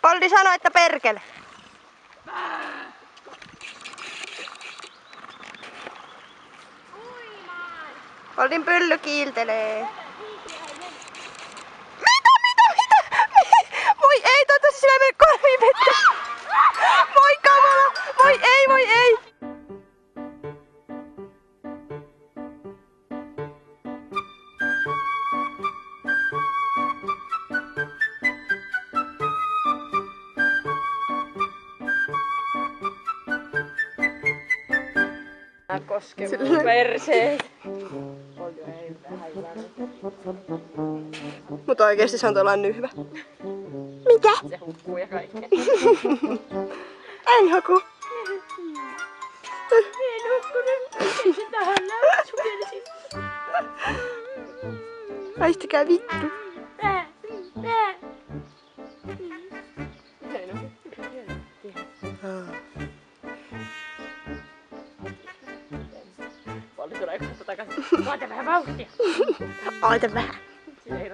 Poldi sanoi, että perkele. Poldin pylly kiiltelee. Mitä? Voi ei, toivottavasti sillä ei mene korviin vettä. Voi kamala! Voi ei! Koske mun perseet. Mutta oikeesti se on tuollainen nyhvä. Mikä? Se hukkuu ja kaikkea. En haku. En hukkunut. Ei se tähän läpsukelisi. Haistakaa vittu. Poldi tulee kohta takaisin. Oota vähän vauhtia. Oota vähän. Siinä ei